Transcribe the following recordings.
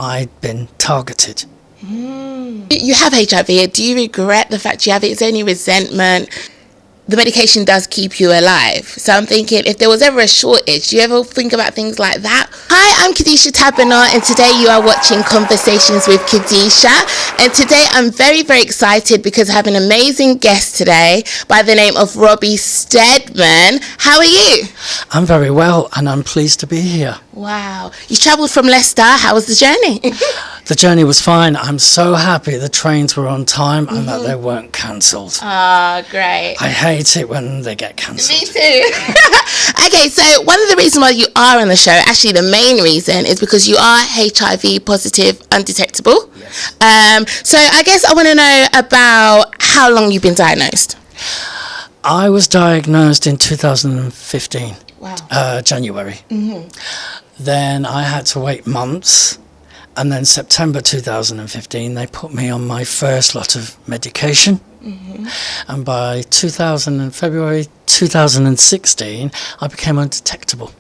I'd been targeted. You have HIV. Do you regret the fact you have it? Is there any resentment? The medication does keep you alive. So I'm thinking, if there was ever a shortage, do you ever think about things like that? Hi, I'm Kadisha and today you are watching Conversations with Kadisha. And today I'm very, very excited because I have an amazing guest today by the name of ROBBIE STEDMAN. How are you? I'm very well, and I'm pleased to be here. Wow. You travelled from Leicester. How was the journey? The journey was fine. I'm so happy the trains were on time and that they weren't cancelled. Ah, great. I hate it when they get cancelled. Me too. Okay, so one of the reasons why you are on the show, actually the main reason, is because you are HIV positive, undetectable. Yes. So I guess I want to know about how long you've been diagnosed. I was diagnosed in 2015. Wow. January. Then I had to wait months. And then September 2015, they put me on my first lot of medication. And by February 2016, I became undetectable.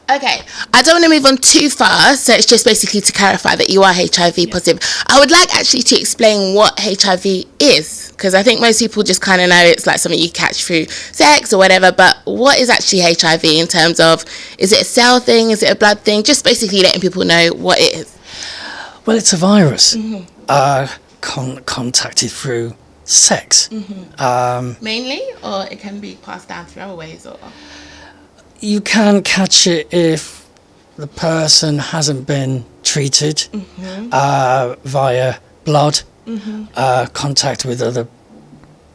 Okay, I don't want to move on too far, so it's just basically to clarify that you are HIV positive. I would like actually to explain what HIV is, because I think most people just kind of know it's like something you catch through sex or whatever, but what is actually HIV in terms of, is it a cell thing, is it a blood thing? Just basically letting people know what it is. Well, it's a virus contacted through sex. Mainly, or it can be passed down through other ways? Or you can catch it if the person hasn't been treated via blood, contact with other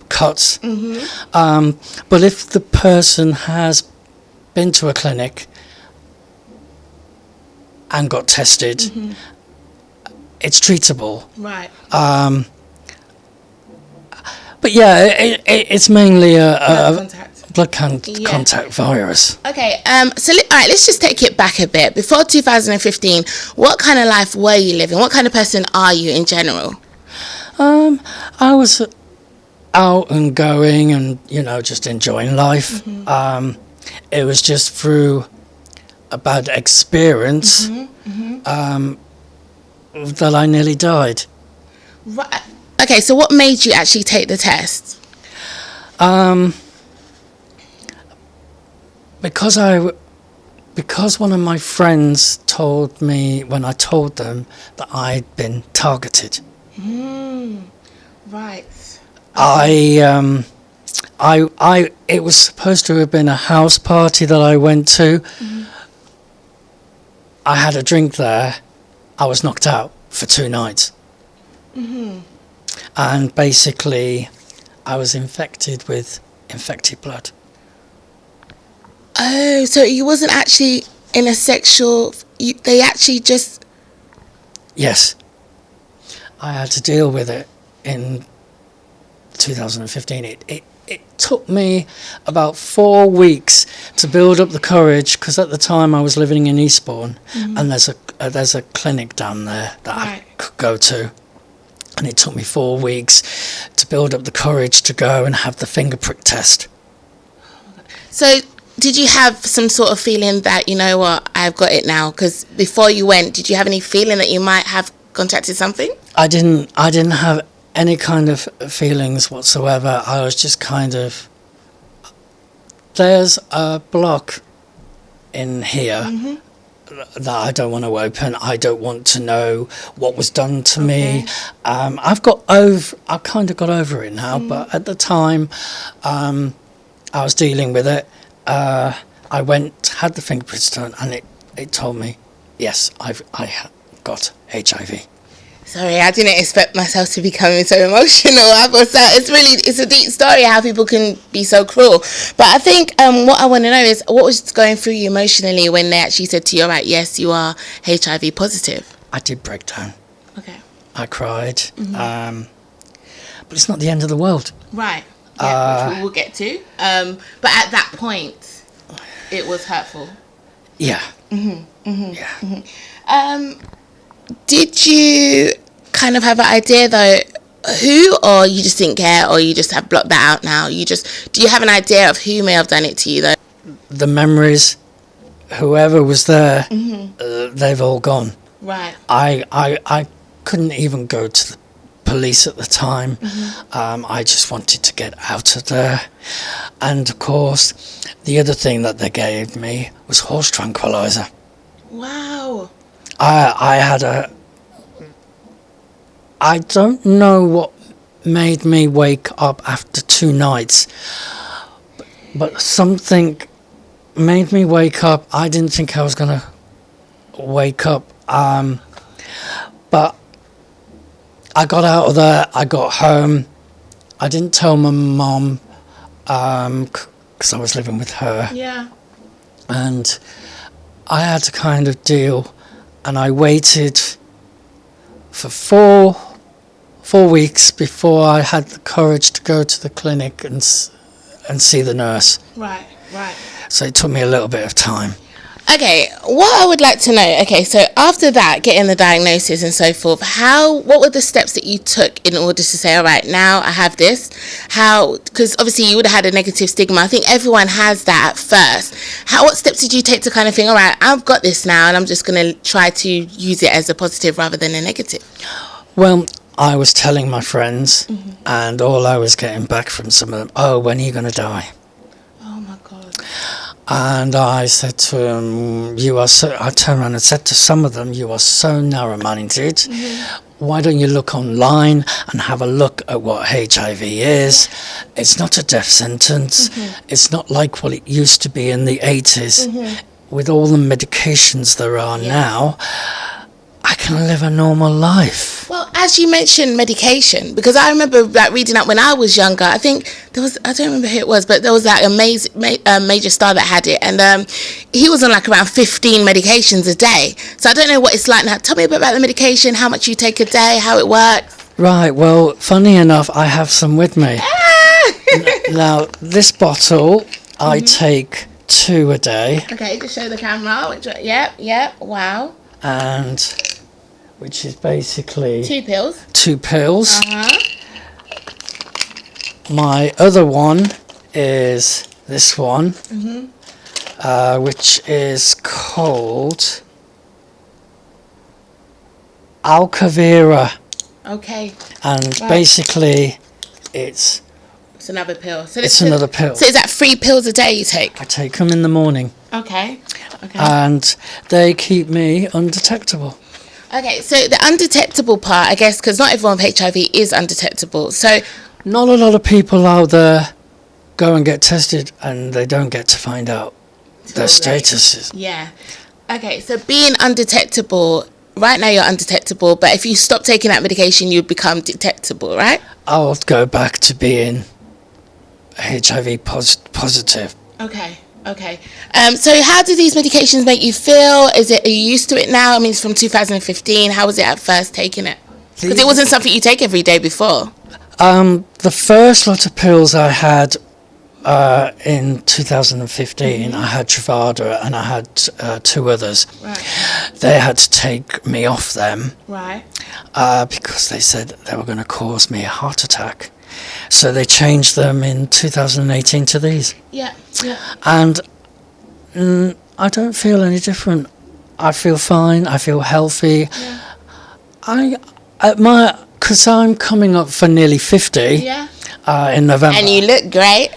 cuts. But if the person has been to a clinic and got tested, it's treatable. Right. But yeah, it's mainly a blood contact. Contact virus. Okay, so all right, let's just take it back a bit. Before 2015, what kind of life were you living? What kind of person are you in general? I was out and going and, just enjoying life. It was just through a bad experience that I nearly died. Right. Okay, so what made you actually take the test? Because one of my friends told me when I told them that I'd been targeted. Right. It was supposed to have been a house party that I went to. I had a drink there. I was knocked out for 2 nights. And basically, I was infected with infected blood. Oh, so you wasn't actually in a sexual... they actually just... Yes. I had to deal with it in 2015. It took me about 4 weeks to build up the courage, because at the time I was living in Eastbourne, and there's a clinic down there that I could go to, and it took me 4 weeks to build up the courage to go and have the finger prick test. So did you have some sort of feeling that, you know what, I've got it now? Because before you went, did you have any feeling that you might have contracted something? I didn't have any kind of feelings whatsoever. I was just kind of, there's a block in here that I don't want to open. I don't want to know what was done to me. I kind of got over it now, but at the time I was dealing with it. I went, had the fingerprints done, and it told me, yes, I got HIV. Sorry, I didn't expect myself to be becoming so emotional. It's a deep story how people can be so cruel. But I think what I want to know is, what was going through you emotionally when they actually said to you, right, yes, you are HIV positive? I did break down. Okay. I cried. But it's not the end of the world. Right. Yeah, which we will get to. But at that point, it was hurtful. Yeah. Did you kind of have an idea though who, or you just didn't care, or you just have blocked that out now? Do you have an idea of who may have done it to you though? The memories, whoever was there, they've all gone. Right. I couldn't even go to the police at the time. I just wanted to get out of there. And of course, the other thing that they gave me was horse tranquilizer. Wow. I don't know what made me wake up after 2 nights, but something made me wake up. I didn't think I was going to wake up, but I got out of there. I got home. I didn't tell my mum because I was living with her. Yeah. And I had to kind of deal, and I waited for four weeks before I had the courage to go to the clinic and see the nurse. Right. So it took me a little bit of time. Okay, what I would like to know, okay, so after that, getting the diagnosis and so forth, what were the steps that you took in order to say, all right, now I have this? Because obviously you would have had a negative stigma. I think everyone has that at first. What steps did you take to kind of think, all right, I've got this now and I'm just going to try to use it as a positive rather than a negative? Well, I was telling my friends, and all I was getting back from some of them, oh, when are you going to die? Oh my God. And I said to them, I turned around and said to some of them, you are so narrow-minded. Why don't you look online and have a look at what HIV is? It's not a death sentence. It's not like what it used to be in the 80s. With all the medications there are now, I can live a normal life. Well, as you mentioned medication, because I remember like reading up when I was younger, I think there was, I don't remember who it was, but there was like a major star that had it, and he was on like around 15 medications a day. So I don't know what it's like now. Tell me a bit about the medication, how much you take a day, how it works. Right, well, funny enough, I have some with me. Now, this bottle, I take 2 a day. Okay, just show the camera. Yep, wow. And which is basically 2 pills. 2 pills. My other one is this one, which is called Alcavera. Okay. And basically it's another pill. So it's another pill. So is that 3 pills a day you take? I take them in the morning. Okay. And they keep me undetectable. Okay, so the undetectable part, I guess, because not everyone with HIV is undetectable. So not a lot of people out there go and get tested and they don't get to find out their statuses. Yeah. Okay, so being undetectable, right now you're undetectable, but if you stop taking that medication, you become detectable, right? I'll go back to being HIV positive. Okay. So how do these medications make you feel? Are you used to it now? I mean, it's from 2015. How was it at first taking it? Because it wasn't something you take every day before. The first lot of pills I had in 2015, I had Truvada and I had 2 others. Right. They had to take me off them. Right. Because they said they were going to cause me a heart attack. So they changed them in 2018 to these. Yeah. And I don't feel any different. I feel fine. I feel healthy. Yeah. Because I'm coming up for nearly 50 in November. And you look great.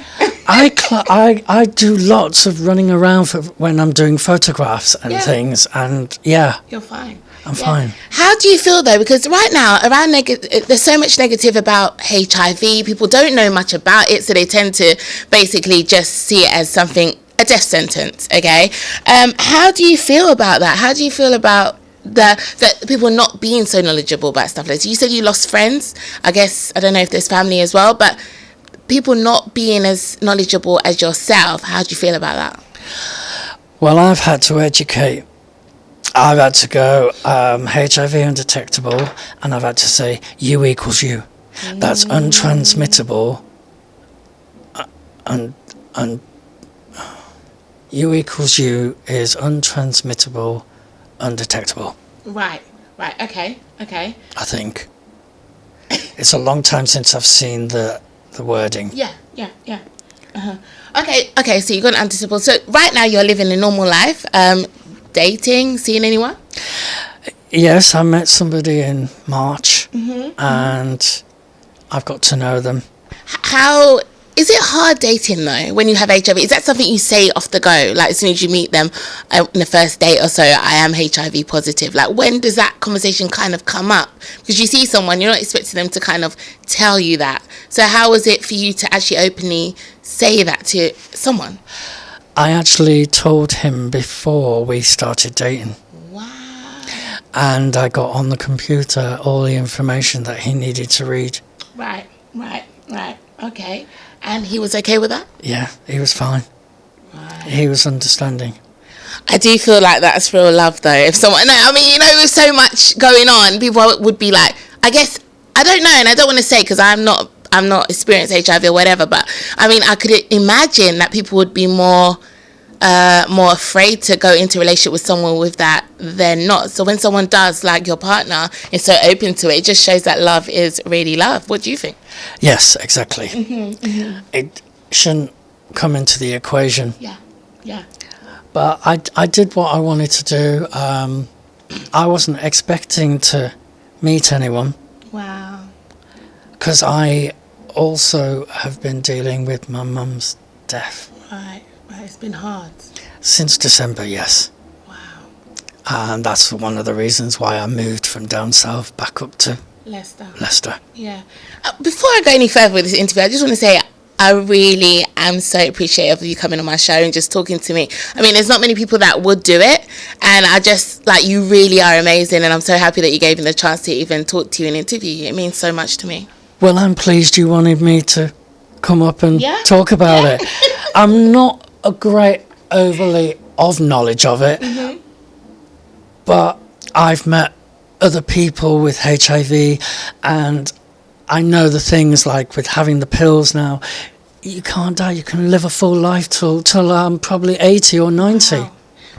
I do lots of running around when I'm doing photographs and things. And You're fine. I'm fine. How do you feel though? Because right now, there's so much negative about HIV. People don't know much about it, so they tend to basically just see it as a death sentence. Okay. How do you feel about that? How do you feel about the people not being so knowledgeable about stuff like this? You said you lost friends. I guess I don't know if there's family as well, but people not being as knowledgeable as yourself. How do you feel about that? Well, I've had to educate. I've had to go HIV undetectable, and I've had to say U equals U. That's untransmittable, and U equals U is untransmittable, undetectable. Right. Okay. I think it's a long time since I've seen the wording. Yeah. Okay. So you got an undetectable. So right now you're living a normal life. Dating, seeing anyone? Yes, I met somebody in March, and I've got to know them. How is it hard dating though when you have HIV? Is that something you say off the go, like as soon as you meet them in the first date or so? I am HIV positive. Like, when does that conversation kind of come up? Because you see someone, you're not expecting them to kind of tell you that. So how was it for you to actually openly say that to someone? I actually told him before we started dating. Wow. And I got on the computer all the information that he needed to read. Right. Okay. And he was okay with that? Yeah, he was fine. Right. He was understanding. I do feel like that's real love though. If someone, no, I mean, you know, with so much going on, people would be like, I guess, I don't know, and I don't want to say because I'm not experienced HIV or whatever, but I mean, I could imagine that people would be more afraid to go into a relationship with someone with that than not. So when someone does, like your partner is so open to it, it just shows that love is really love. What do you think? Yes, exactly. It shouldn't come into the equation. Yeah. But I did what I wanted to do. I wasn't expecting to meet anyone. Wow. Because I also have been dealing with my mum's death. Right. It's been hard. Since December, yes. Wow. And that's one of the reasons why I moved from down south back up to Leicester. Yeah. Before I go any further with this interview, I just want to say I really am so appreciative of you coming on my show and just talking to me. I mean, there's not many people that would do it, and I just, like, you really are amazing, and I'm so happy that you gave me the chance to even talk to you and interview you. It means so much to me. Well, I'm pleased you wanted me to come up and talk about it. I'm not a great overly of knowledge of it, but I've met other people with HIV, and I know the things like with having the pills now. You can't die. You can live a full life till I'm probably 80 or 90. Wow.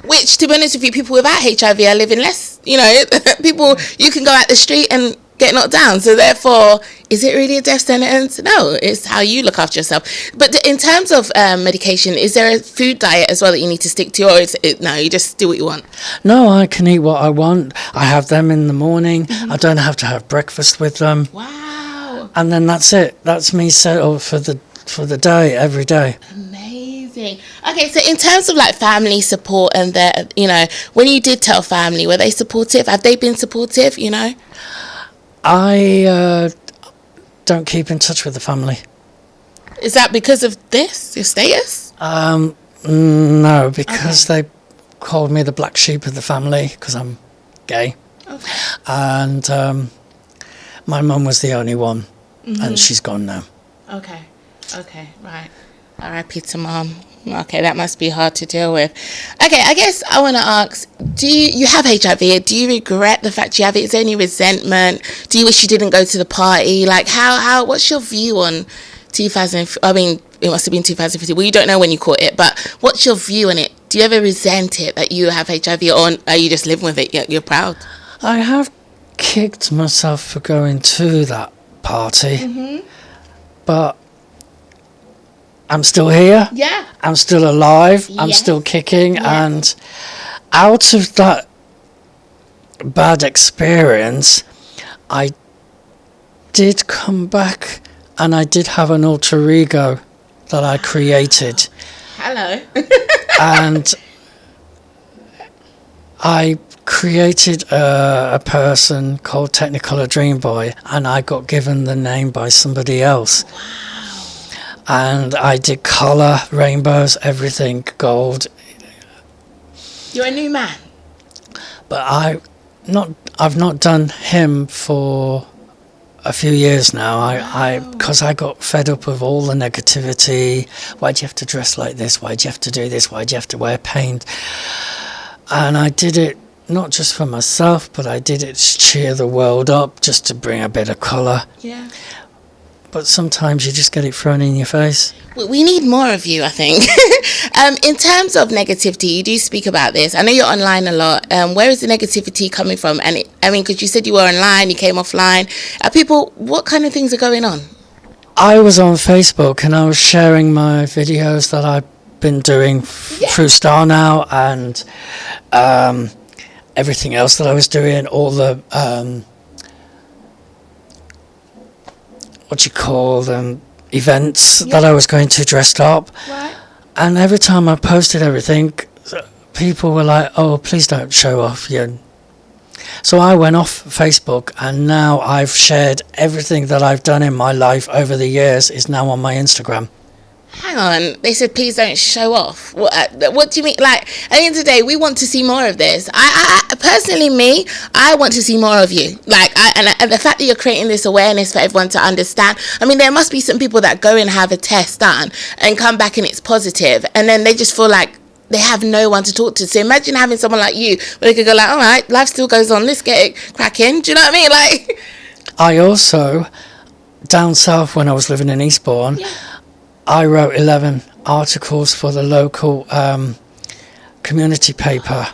Which, to be honest with you, people without HIV are living less. You know, people, you can go out the street and get knocked down. So therefore, is it really a death sentence? No, it's how you look after yourself. But in terms of medication, is there a food diet as well that you need to stick to, or is it, no, you just do what you want? No, I can eat what I want. I have them in the morning. I don't have to have breakfast with them. Wow. And then that's it. That's me settled for the day, every day. Amazing. Okay, so in terms of like family support and the, you know, when you did tell family, were they supportive? Have they been supportive, you know? I don't keep in touch with the family. Is that because of this, your status? No, because they called me the black sheep of the family because I'm gay. Okay. And my mum was the only one, and she's gone now. Okay, right. R.I.P. to mum. Okay, that must be hard to deal with. Okay, I guess I want to ask, do you have HIV? Do you regret the fact you have it? Is there any resentment? Do you wish you didn't go to the party? Like, what's your view on 2000? I mean, it must have been 2015. Well, you don't know when you caught it, but what's your view on it? Do you ever resent it that you have HIV, or are you just living with it? You're proud? I have kicked myself for going to that party, but I'm still here. Yeah. I'm still alive. I'm Yes. still kicking. Yeah. And out of that bad experience, I did come back, and I did have an alter ego that I created. Hello. And I created a person called Technicolor Dream Boy, and I got given the name by somebody else. Wow. And I did colour, rainbows, everything, gold. You're a new man. But I've not done him for a few years now. Because I got fed up with all the negativity. Why'd you have to dress like this? Why'd you have to do this? Why'd you have to wear paint? And I did it not just for myself, but I did it to cheer the world up, just to bring a bit of colour. Yeah. But sometimes you just get it thrown in your face. We need more of you, I think. In terms of negativity, you do speak about this. I know you're online a lot. Where is the negativity coming from? And because you said you were online, you came offline. People, what kind of things are going on? I was on Facebook, and I was sharing my videos that I've been doing through Star Now, and everything else that I was doing, all the what do you call them, events that I was going to dressed up. Right. And every time I posted everything, people were like, oh, please don't show off. So I went off Facebook, and now I've shared everything that I've done in my life over the years is now on my Instagram. Hang on, they said please don't show off. What do you mean? Like, at the end of the day, we want to see more of this. I personally, I want to see more of you. Like, and the fact that you're creating this awareness for everyone to understand. I mean, there must be some people that go and have a test done and come back and it's positive, and then they just feel like they have no one to talk to. So imagine having someone like you where they could go like, all right, life still goes on, let's get it cracking. Do you know what I mean? Like, I also, down south when I was living in Eastbourne, I wrote 11 articles for the local community paper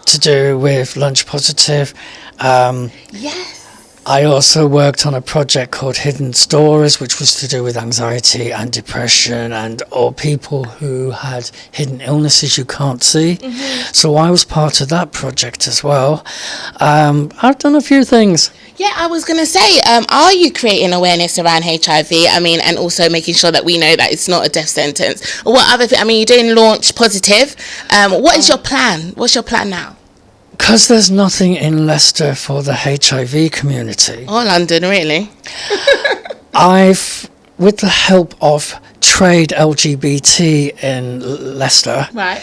to do with lunch positive. yes. I also worked on a project called Hidden Stories, which was to do with anxiety and depression and or people who had hidden illnesses you can't see. So I was part of that project as well. I've done a few things. Yeah, I was going to say, are you creating awareness around HIV? I mean, and also making sure that we know that it's not a death sentence. What other I mean, you're doing Launch Positive. What is your plan? What's your plan now? Because there's nothing in Leicester for the HIV community. Or London, really? I've, with the help of Trade LGBT in Leicester, Right.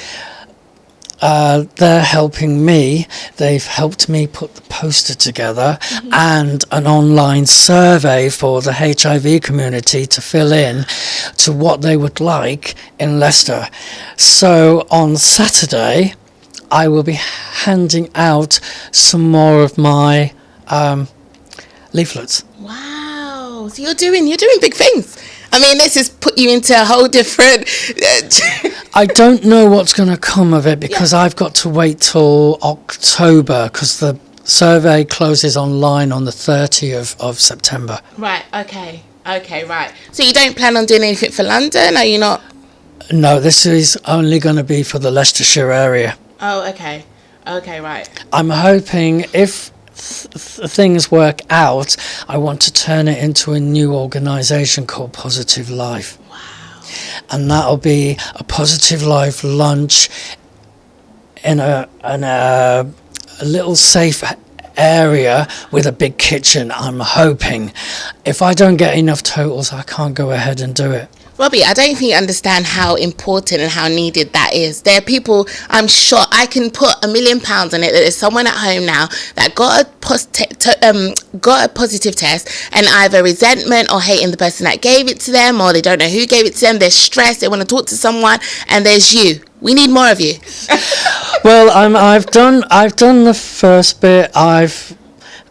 they're helping me. They've helped me put the poster together and an online survey for the HIV community to fill in to what they would like in Leicester. So on Saturday, I will be handing out some more of my leaflets. Wow. So you're doing big things. I mean, this has put you into a whole different... I don't know what's going to come of it because I've got to wait till October because the survey closes online on the 30th of September. Right, okay, right. So you don't plan on doing anything for London, are you not? No, this is only going to be for the Leicestershire area. Oh, okay, right. I'm hoping if things work out, I want to turn it into a new organisation called Positive Life. Wow. And that'll be a Positive Life lunch in a little safe area with a big kitchen. I'm hoping. If I don't get enough totals, I can't go ahead and do it. Robbie, I don't think you understand how important and how needed that is. There are people, I'm sure I can put £1 million on it, that there's someone at home now that got a positive test and either resentment or hating the person that gave it to them, or they don't know who gave it to them, they're stressed, they want to talk to someone, and there's you. We need more of you. Well, I've done the first bit. I've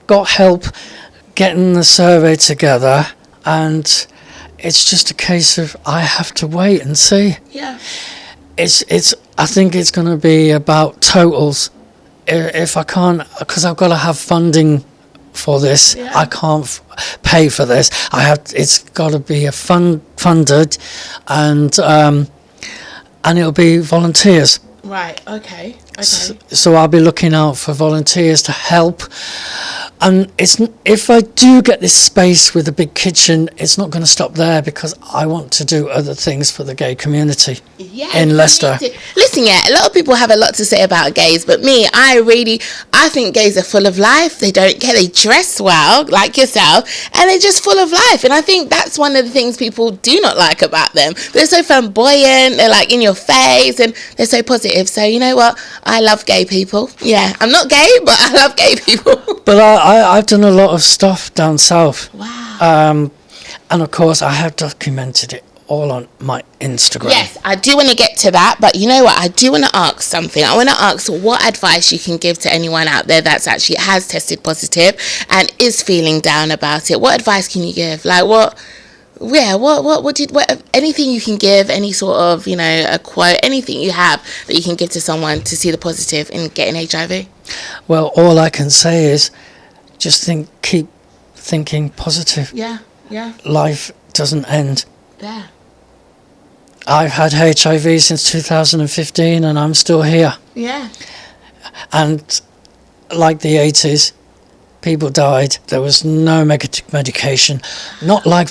got help getting the survey together, and it's just a case of I have to wait and see. Yeah. I think it's going to be about totals. If I can't, because I've got to have funding for this. Yeah. I can't pay for this. It's got to be funded, and it'll be volunteers. Right. Okay. So I'll be looking out for volunteers to help. And if I do get this space with a big kitchen, it's not going to stop there because I want to do other things for the gay community in Leicester. Listen, a lot of people have a lot to say about gays, but me, I think gays are full of life. They dress well, like yourself, and they're just full of life. And I think that's one of the things people do not like about them. They're so flamboyant, they're like in your face, and they're so positive. So you know what? I love gay people. Yeah, I'm not gay, but I love gay people. But I've done a lot of stuff down south. Wow. And of course, I have documented it all on my Instagram. Yes, I do want to get to that, but you know what? I do want to ask something. I want to ask what advice you can give to anyone out there that's actually has tested positive and is feeling down about it. What advice can you give? Like anything you can give, any sort of, a quote, anything you have that you can give to someone to see the positive in getting HIV? Well, all I can say is just keep thinking positive. Yeah. Life doesn't end. Yeah. I've had HIV since 2015 and I'm still here. Yeah. And like the 80s. People died. There was no medication. Not like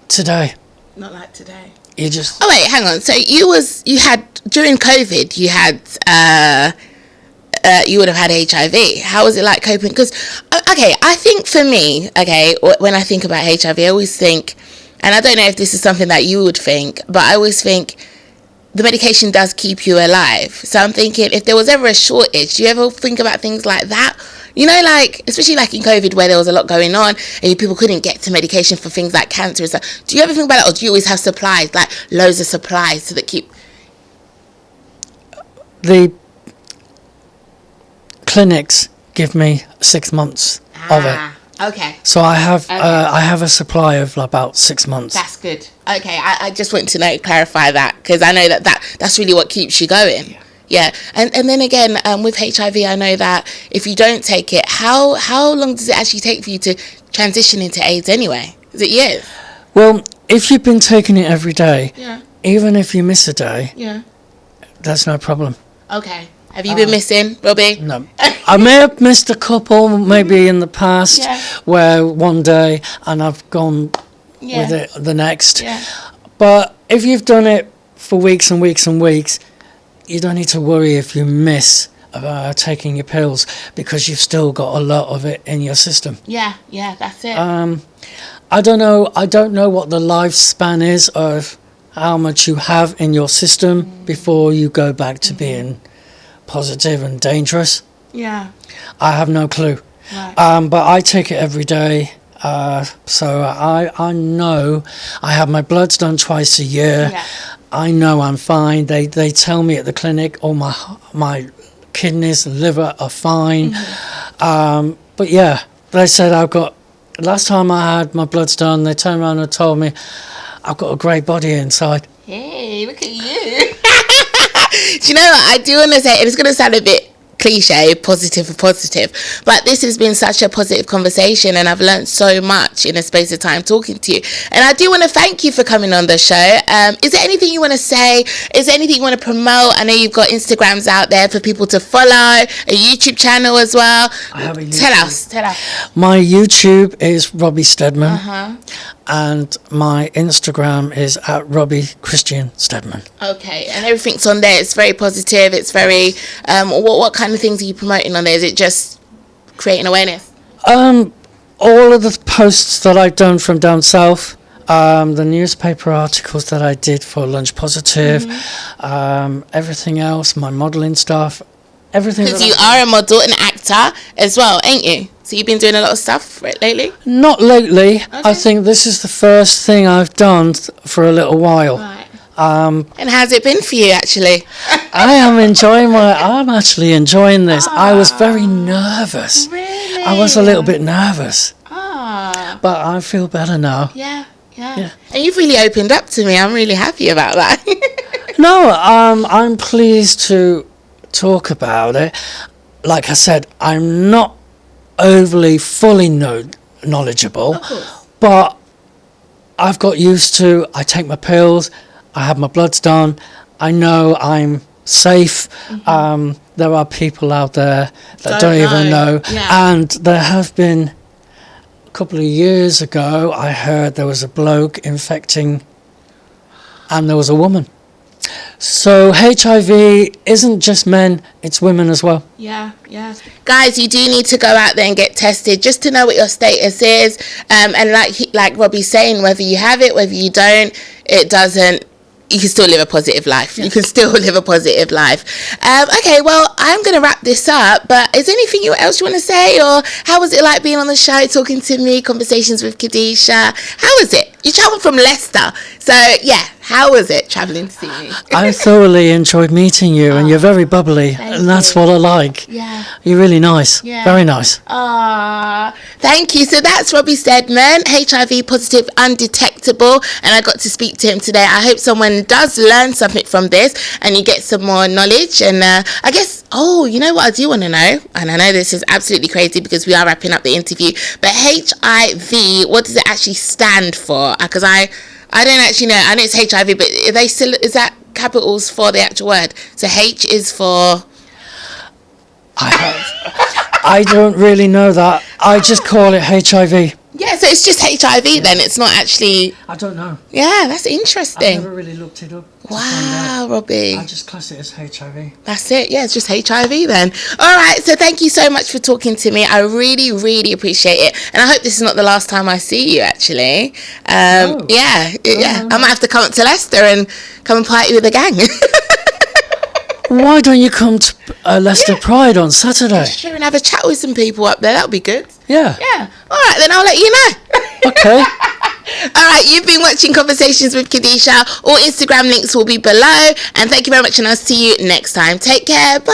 today. Not like today. You just... Oh wait, hang on. So you had during COVID, you would have had HIV. How was it like coping? Because, okay, I think for me, when I think about HIV, I always think, and I don't know if this is something that you would think, but I always think the medication does keep you alive. So I'm thinking, if there was ever a shortage, do you ever think about things like that? You know, like, especially like in COVID where there was a lot going on and people couldn't get to medication for things like cancer and stuff. Do you ever think about that, or do you always have supplies, like loads of supplies so that keep... The clinics give me 6 months of it. Okay. So I have a supply of about 6 months. That's good. Okay, I just want to clarify that, because I know that's really what keeps you going. Yeah. And then again, with HIV, I know that if you don't take it, how long does it actually take for you to transition into AIDS anyway? Is it years? Well, if you've been taking it every day, Yeah. even if you miss a day, Yeah. that's no problem. Okay. Have you been missing, Robbie? No. I may have missed a couple maybe in the past, where one day and I've gone with it the next. Yeah. But if you've done it for weeks and weeks and weeks, you don't need to worry if you miss taking your pills, because you've still got a lot of it in your system. Yeah, that's it. I don't know what the lifespan is of how much you have in your system before you go back to being positive and dangerous. Yeah. I have no clue. Right. But I take it every day. So I know I have my bloods done twice a year. Yeah. I know I'm fine. They tell me at the clinic all my kidneys and liver are fine. But yeah, they said last time I had my bloods done, they turned around and told me I've got a great body inside. Hey, look at you. Do you know what? I do want to say, it's going to sound a bit cliche, positive, but this has been such a positive conversation, and I've learned so much in a space of time talking to you, and I do want to thank you for coming on the show. Is there anything you want to say? Is there anything you want to promote? I know you've got Instagrams out there for people to follow, a YouTube channel as well. I have a YouTube. Tell us. My YouTube is Robbie Stedman. And my Instagram is at Robbie Christian Stedman. Okay, and everything's on there. It's very positive. It's very what kind of things are you promoting on there? Is it just creating awareness? All of the posts that I've done from down south, the newspaper articles that I did for Lunch Positive, everything else, my modelling stuff, everything. Because you are a model and actor as well, ain't you? So you've been doing a lot of stuff lately? Not lately. Okay. I think this is the first thing I've done for a little while. Right. And how's it been for you, actually? I'm actually enjoying this. I was very nervous. Really? I was a little bit nervous. Ah. But I feel better now. Yeah. And you've really opened up to me. I'm really happy about that. No, I'm pleased to talk about it. Like I said, I'm not overly fully knowledgeable, but I've got used to, I take my pills, I have my bloods done, I know I'm safe. There are people out there that don't even know. And there have been a couple of years ago, I heard there was a bloke infecting and there was a woman. So HIV isn't just men, it's women as well. Yeah. Guys, you do need to go out there and get tested just to know what your status is. And like Robbie's saying, whether you have it, whether you don't, it doesn't. You can still live a positive life. You can still live a positive life. Okay, well, I'm going to wrap this up, but is there anything else you want to say? Or how was it like being on the show, talking to me, Conversations with Kadisha? How was it? You travelled from Leicester. So, yeah, how was it travelling to see me? I thoroughly enjoyed meeting you, and you're very bubbly, and that's what I like. Yeah. You're really nice. Yeah. Very nice. Thank you. So that's Robbie Stedman, HIV positive, undetectable, and I got to speak to him today. I hope someone does learn something from this and you get some more knowledge. And I guess, you know what I do want to know, and I know this is absolutely crazy because we are wrapping up the interview, but HIV, what does it actually stand for? Because I don't actually know. I know it's HIV, but are they still, is that capitals for the actual word? So H is for... H is for, I think it's for, I think it's for, HIV, but I don't know. I think it's HIV. Okay, and it stands for? H is for, I have. I don't really know that. I just call it HIV. Yeah, so it's just HIV then. It's not actually. I don't know. Yeah, that's I've interesting. never really looked it up. Wow, Robbie. I just class it as HIV. That's it. Yeah, it's just HIV then. All right. So thank you so much for talking to me. I really, really appreciate it. And I hope this is not the last time I see you, actually. No. Yeah. No. I might have to come up to Leicester and come and party with the gang. Why don't you come to Leicester Pride on Saturday? Sure, and have a chat with some people up there. That would be good. Yeah. Yeah. All right, then I'll let you know. Okay. All right, you've been watching Conversations with Kadisha. All Instagram links will be below. And thank you very much, and I'll see you next time. Take care. Bye.